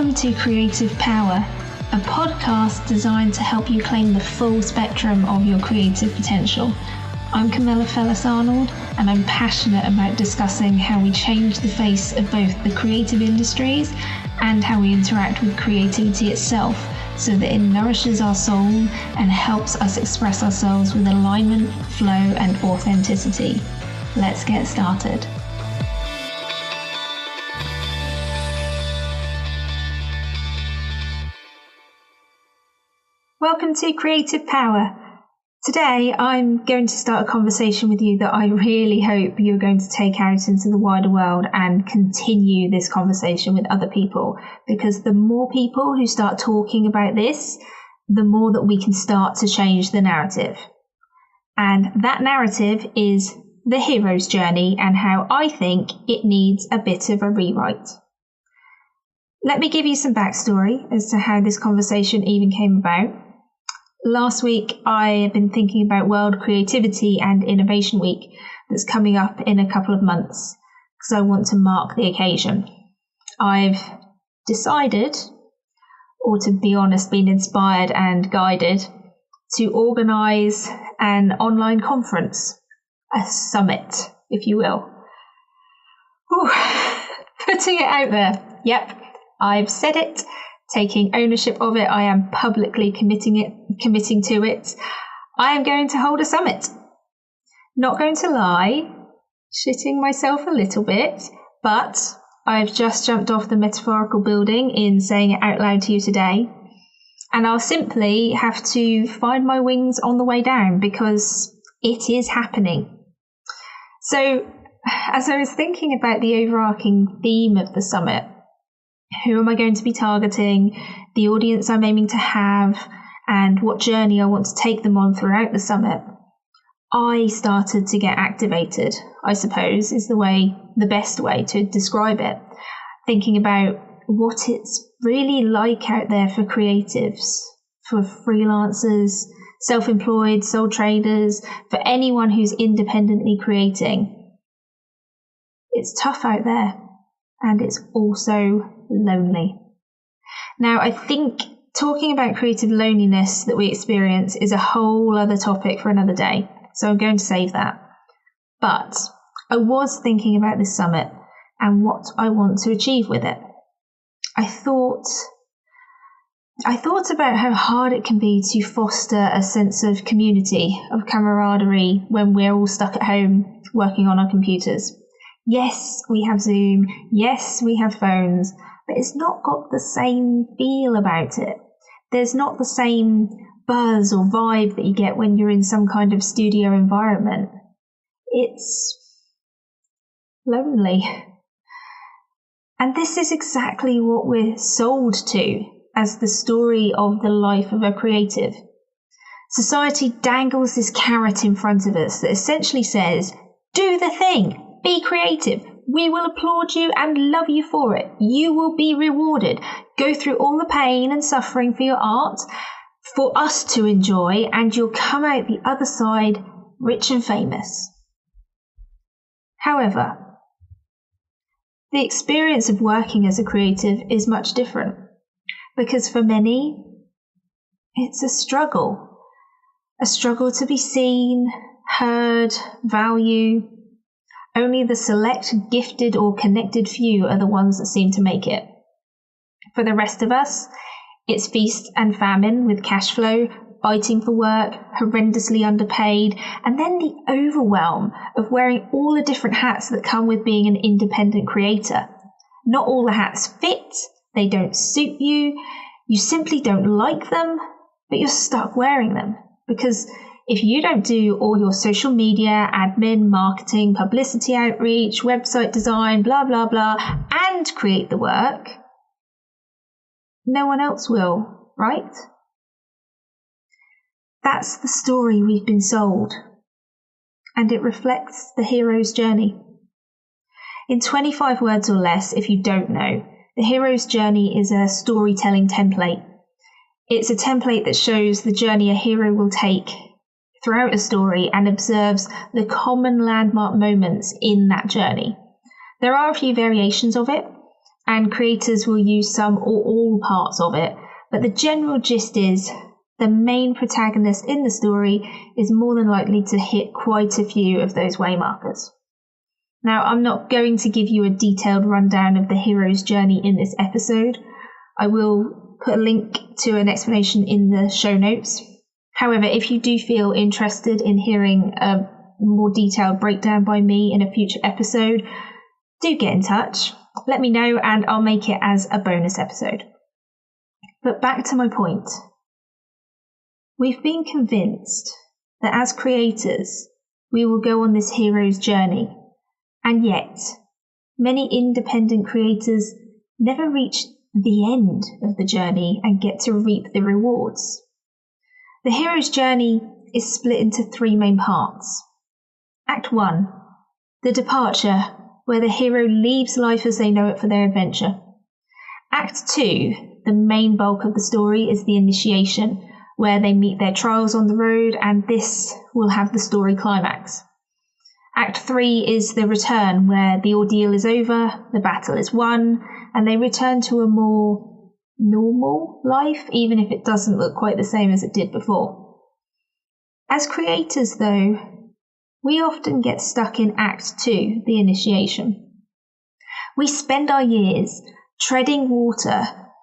Welcome to Creative Power, a podcast designed to help you claim the full spectrum of your creative potential. I'm Camilla Fellis-Arnold, and I'm passionate about discussing how we change the face of both the creative industries and how we interact with creativity itself, so that it nourishes our soul and helps us express ourselves with alignment, flow, and authenticity. Let's get started. Welcome to Creative Power. Today, I'm going to start a conversation with you that I really hope you're going to take out into the wider world and continue this conversation with other people, because the more people who start talking about this, the more that we can start to change the narrative. And that narrative is the hero's journey and how I think it needs a bit of a rewrite. Let me give you some backstory as to how this conversation even came about. Last week, I have been thinking about World Creativity and Innovation Week that's coming up in a couple of months, because I want to mark the occasion. I've decided, or to be honest, been inspired and guided to organise an online conference, a summit, if you will. Whew. Putting it out there. Yep, I've said it. Taking ownership of it, I am publicly committing to it. I am going to hold a summit. Not going to lie, shitting myself a little bit, but I've just jumped off the metaphorical building in saying it out loud to you today, and I'll simply have to find my wings on the way down because it is happening. So, as I was thinking about the overarching theme of the summit, who am I going to be targeting, the audience I'm aiming to have, and what journey I want to take them on throughout the summit, I started to get activated, I suppose, is the best way to describe it. Thinking about what it's really like out there for creatives, for freelancers, self-employed, sole traders, for anyone who's independently creating. It's tough out there, and it's also lonely. Now, I think talking about creative loneliness that we experience is a whole other topic for another day, so I'm going to save that. But I was thinking about this summit and what I want to achieve with it. I thought about how hard it can be to foster a sense of community, of camaraderie, when we're all stuck at home working on our computers. Yes, we have Zoom. Yes, we have phones. But it's not got the same feel about it. There's not the same buzz or vibe that you get when you're in some kind of studio environment. It's lonely. And this is exactly what we're sold to as the story of the life of a creative. Society dangles this carrot in front of us that essentially says, do the thing, be creative. We will applaud you and love you for it. You will be rewarded. Go through all the pain and suffering for your art, for us to enjoy, and you'll come out the other side rich and famous. However, the experience of working as a creative is much different, because for many, it's a struggle to be seen, heard, valued. Only the select, gifted, or connected few are the ones that seem to make it. For the rest of us, it's feast and famine with cash flow, fighting for work, horrendously underpaid, and then the overwhelm of wearing all the different hats that come with being an independent creator. Not all the hats fit, they don't suit you, you simply don't like them, but you're stuck wearing them, because if you don't do all your social media, admin, marketing, publicity outreach, website design, blah, blah, blah, and create the work, no one else will, right? That's the story we've been sold, and it reflects the hero's journey. In 25 words or less, if you don't know, the hero's journey is a storytelling template. It's a template that shows the journey a hero will take throughout a story and observes the common landmark moments in that journey. There are a few variations of it, and creators will use some or all parts of it, but the general gist is the main protagonist in the story is more than likely to hit quite a few of those waymarkers. Now, I'm not going to give you a detailed rundown of the hero's journey in this episode. I will put a link to an explanation in the show notes. However, if you do feel interested in hearing a more detailed breakdown by me in a future episode, do get in touch. Let me know and I'll make it as a bonus episode. But back to my point. We've been convinced that as creators, we will go on this hero's journey. And yet, many independent creators never reach the end of the journey and get to reap the rewards. The hero's journey is split into 3 main parts. Act 1, the departure, where the hero leaves life as they know it for their adventure. Act 2, the main bulk of the story, is the initiation, where they meet their trials on the road, and this will have the story climax. Act 3 is the return, where the ordeal is over, the battle is won, and they return to a more normal life, even if it doesn't look quite the same as it did before. As creators, though, we often get stuck in Act 2, the initiation. We spend our years treading water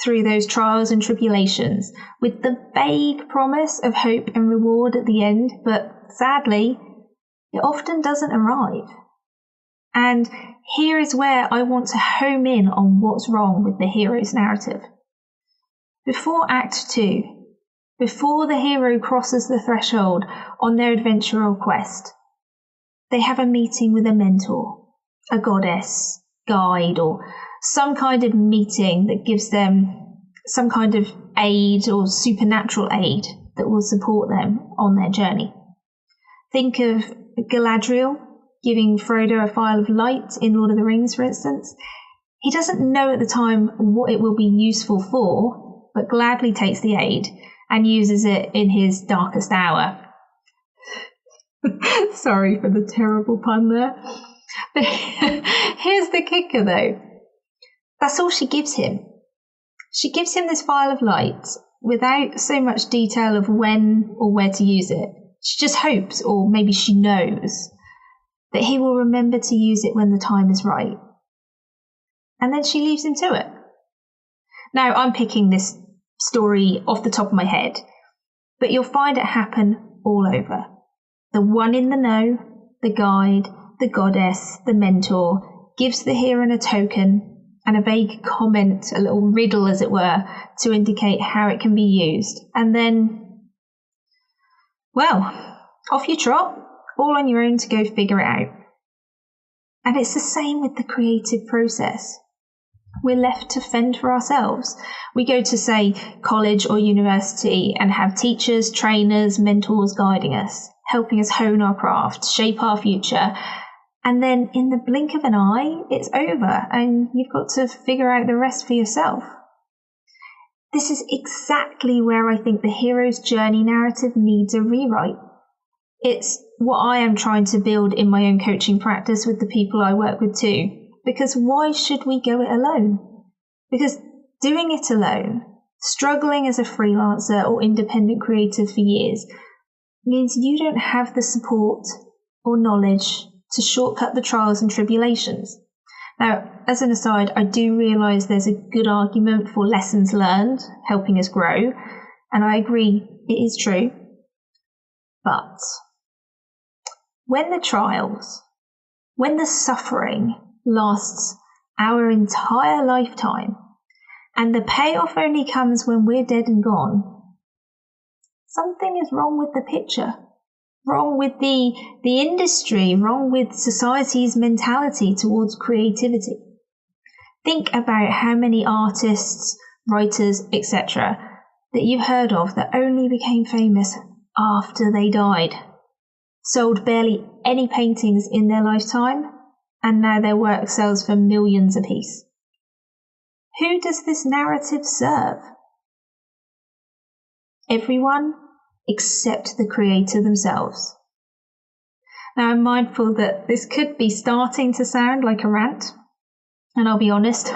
through those trials and tribulations with the vague promise of hope and reward at the end, but sadly, it often doesn't arrive. And here is where I want to home in on what's wrong with the hero's narrative. Before Act 2, before the hero crosses the threshold on their adventure or quest, they have a meeting with a mentor, a goddess, guide, or some kind of meeting that gives them some kind of aid or supernatural aid that will support them on their journey. Think of Galadriel giving Frodo a phial of light in Lord of the Rings, for instance. He doesn't know at the time what it will be useful for, but gladly takes the aid and uses it in his darkest hour. Sorry for the terrible pun there. But here's the kicker, though. That's all she gives him. She gives him this phial of light without so much detail of when or where to use it. She just hopes, or maybe she knows, that he will remember to use it when the time is right. And then she leaves him to it. Now, I'm picking this story off the top of my head, but you'll find it happen all over. The one in the know, the guide, the goddess, the mentor, gives the hero a token and a vague comment, a little riddle as it were, to indicate how it can be used. And then, well, off you trot, all on your own to go figure it out. And it's the same with the creative process. We're left to fend for ourselves. We go to, say, college or university and have teachers, trainers, mentors guiding us, helping us hone our craft, shape our future. And then in the blink of an eye, it's over and you've got to figure out the rest for yourself. This is exactly where I think the hero's journey narrative needs a rewrite. It's what I am trying to build in my own coaching practice with the people I work with too. Because why should we go it alone? Because doing it alone, struggling as a freelancer or independent creator for years, means you don't have the support or knowledge to shortcut the trials and tribulations. Now, as an aside, I do realise there's a good argument for lessons learned helping us grow, and I agree it is true. But when the trials, when the suffering lasts our entire lifetime, and the payoff only comes when we're dead and gone, something is wrong with the picture. Wrong with the industry, wrong with society's mentality towards creativity. Think about how many artists, writers, etc. that you've heard of that only became famous after they died, sold barely any paintings in their lifetime, and now their work sells for millions apiece. Who does this narrative serve? Everyone except the creator themselves. Now, I'm mindful that this could be starting to sound like a rant, And I'll be honest,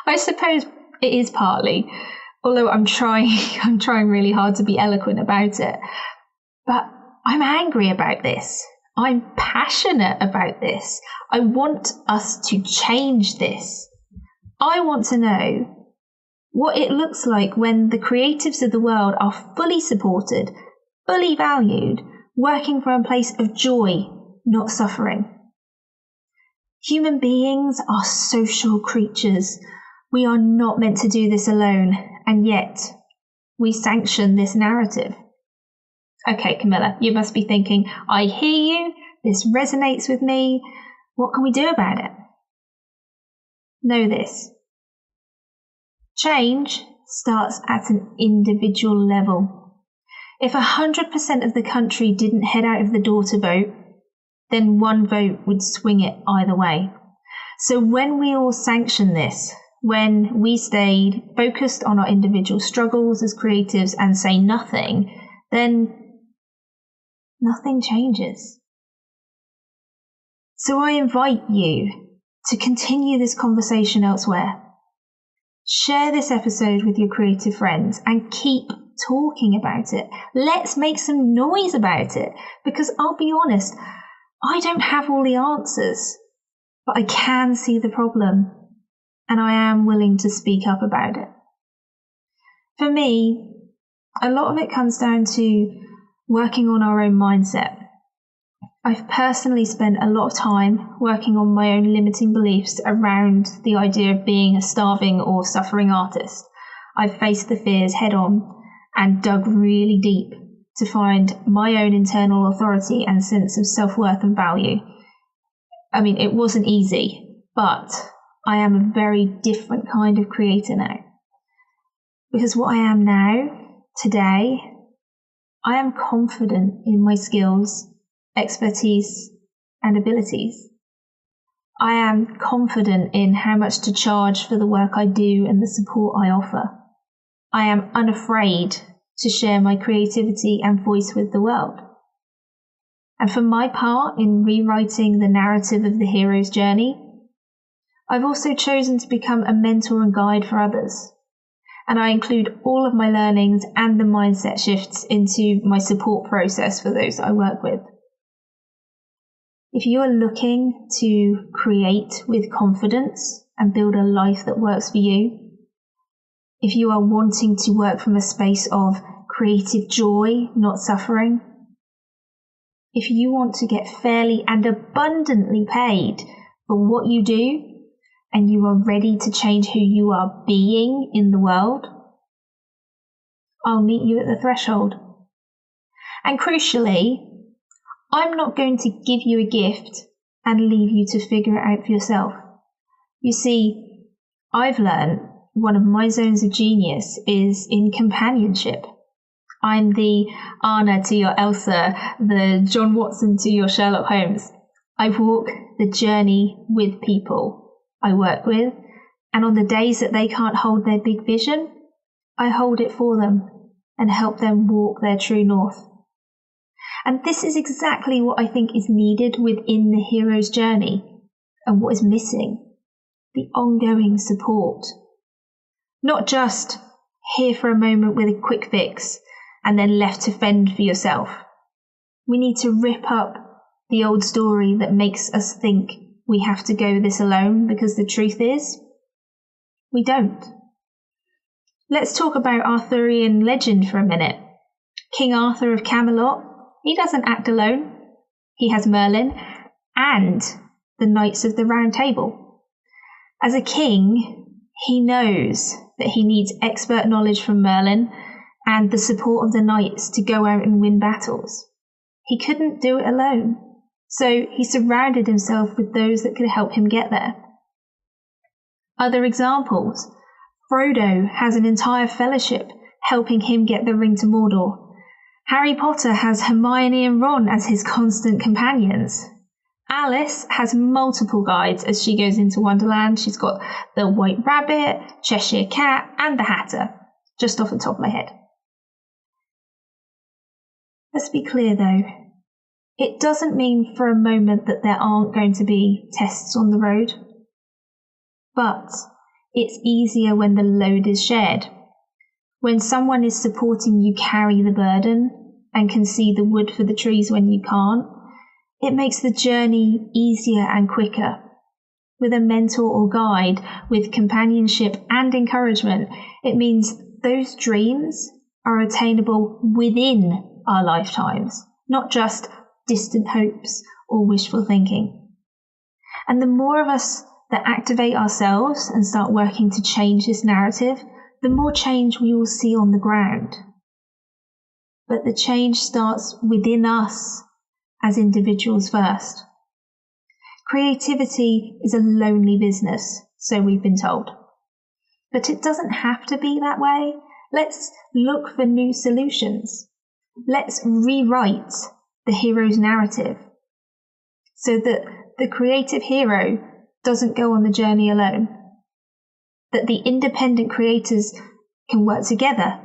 I suppose it is partly, although I'm trying really hard to be eloquent about it. But I'm angry about this. I'm passionate about this. I want us to change this. I want to know what it looks like when the creatives of the world are fully supported, fully valued, working from a place of joy, not suffering. Human beings are social creatures. We are not meant to do this alone, and yet we sanction this narrative. Okay, Camilla, you must be thinking, I hear you, this resonates with me. What can we do about it? Know this. Change starts at an individual level. If 100% of the country didn't head out of the door to vote, then one vote would swing it either way. So when we all sanction this, when we stayed focused on our individual struggles as creatives and say nothing, then nothing changes. So I invite you to continue this conversation elsewhere. Share this episode with your creative friends and keep talking about it. Let's make some noise about it, because I'll be honest, I don't have all the answers, but I can see the problem and I am willing to speak up about it. For me, a lot of it comes down to working on our own mindset. I've personally spent a lot of time working on my own limiting beliefs around the idea of being a starving or suffering artist. I've faced the fears head on and dug really deep to find my own internal authority and sense of self-worth and value. I mean, it wasn't easy, but I am a very different kind of creator now. Because what I am now, today, I am confident in my skills, expertise, and abilities. I am confident in how much to charge for the work I do and the support I offer. I am unafraid to share my creativity and voice with the world. And for my part in rewriting the narrative of the hero's journey, I've also chosen to become a mentor and guide for others. And I include all of my learnings and the mindset shifts into my support process for those I work with. If you are looking to create with confidence and build a life that works for you, if you are wanting to work from a space of creative joy, not suffering, if you want to get fairly and abundantly paid for what you do, and you are ready to change who you are being in the world, I'll meet you at the threshold. And crucially, I'm not going to give you a gift and leave you to figure it out for yourself. You see, I've learned one of my zones of genius is in companionship. I'm the Anna to your Elsa, the John Watson to your Sherlock Holmes. I walk the journey with people I work with, and on the days that they can't hold their big vision, I hold it for them and help them walk their true north. And this is exactly what I think is needed within the hero's journey, and what is missing: the ongoing support. Not just here for a moment with a quick fix and then left to fend for yourself. We need to rip up the old story that makes us think we have to go this alone, because the truth is, we don't. Let's talk about Arthurian legend for a minute. King Arthur of Camelot, he doesn't act alone. He has Merlin and the Knights of the Round Table. As a king, he knows that he needs expert knowledge from Merlin and the support of the knights to go out and win battles. He couldn't do it alone, so he surrounded himself with those that could help him get there. Other examples: Frodo has an entire fellowship helping him get the ring to Mordor. Harry Potter has Hermione and Ron as his constant companions. Alice has multiple guides as she goes into Wonderland. She's got the White Rabbit, Cheshire Cat, and the Hatter, just off the top of my head. Let's be clear though, it doesn't mean for a moment that there aren't going to be tests on the road. but it's easier when the load is shared. When someone is supporting you carry the burden and can see the wood for the trees when you can't, it makes the journey easier and quicker. With a mentor or guide, with companionship and encouragement, it means those dreams are attainable within our lifetimes, not just distant hopes or wishful thinking. And the more of us that activate ourselves and start working to change this narrative, the more change we will see on the ground. But the change starts within us as individuals first. Creativity is a lonely business, so we've been told. But it doesn't have to be that way. Let's look for new solutions. Let's rewrite the hero's narrative so that the creative hero doesn't go on the journey alone. That the independent creators can work together,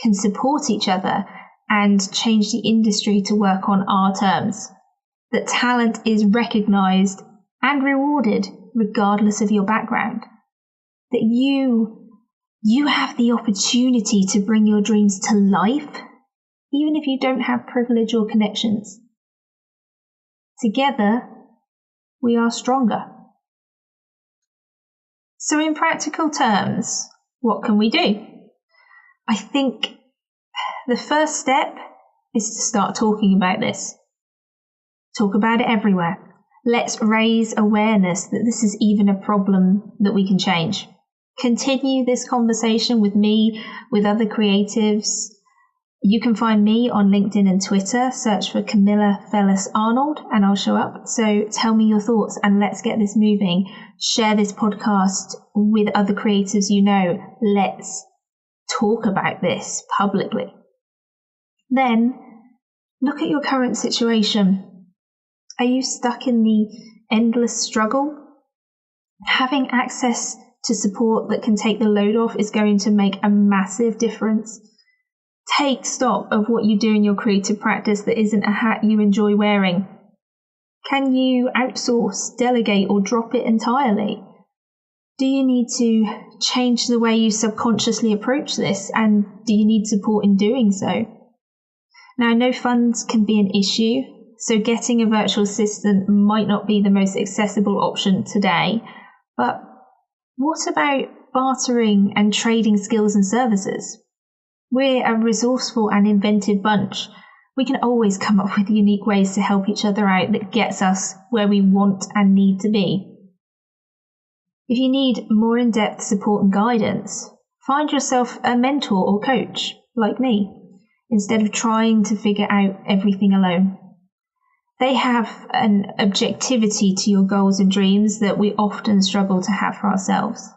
can support each other, and change the industry to work on our terms. That talent is recognised and rewarded regardless of your background. That you have the opportunity to bring your dreams to life, even if you don't have privilege or connections. Together, we are stronger. So in practical terms, what can we do? I think the first step is to start talking about this. Talk about it everywhere. Let's raise awareness that this is even a problem that we can change. Continue this conversation with me, with other creatives. You can find me on LinkedIn and Twitter. Search for Camilla Fellis Arnold and I'll show up. So tell me your thoughts and let's get this moving. Share this podcast with other creatives you know. Let's talk about this publicly. Then look at your current situation. Are you stuck in the endless struggle? Having access to support that can take the load off is going to make a massive difference. Take stock of what you do in your creative practice that isn't a hat you enjoy wearing. Can you outsource, delegate, or drop it entirely? Do you need to change the way you subconsciously approach this, and do you need support in doing so? Now, I know funds can be an issue, so getting a virtual assistant might not be the most accessible option today, but what about bartering and trading skills and services? We're a resourceful and inventive bunch. We can always come up with unique ways to help each other out that gets us where we want and need to be. If you need more in-depth support and guidance, find yourself a mentor or coach, like me, instead of trying to figure out everything alone. They have an objectivity to your goals and dreams that we often struggle to have for ourselves.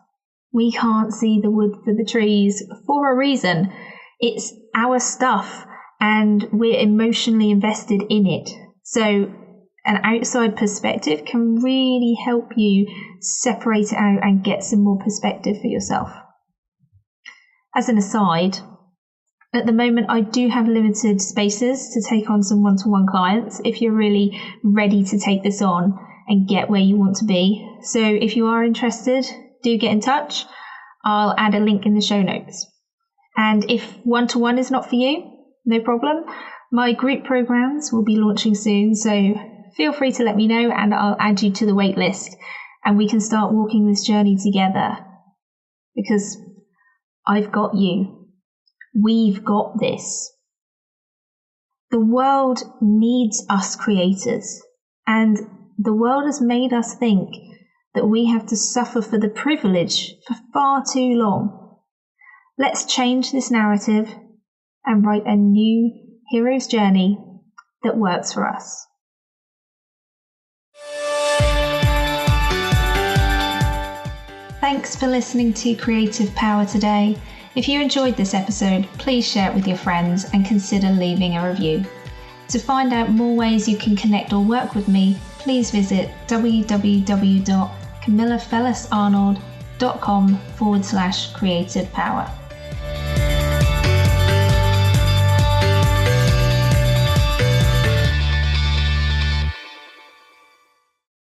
We can't see the wood for the trees for a reason. It's our stuff and we're emotionally invested in it. So an outside perspective can really help you separate it out and get some more perspective for yourself. As an aside, at the moment, I do have limited spaces to take on some one-to-one clients if you're really ready to take this on and get where you want to be. So if you are interested, do get in touch. I'll add a link in the show notes. And if one-to-one is not for you, no problem. My group programs will be launching soon, so feel free to let me know and I'll add you to the wait list and we can start walking this journey together. Because I've got you. We've got this. The world needs us creators, and the world has made us think that we have to suffer for the privilege for far too long. Let's change this narrative and write a new hero's journey that works for us. Thanks for listening to Creative Power today. If you enjoyed this episode, please share it with your friends and consider leaving a review. To find out more ways you can connect or work with me, please visit www.camillafellisarnold.com/creative power.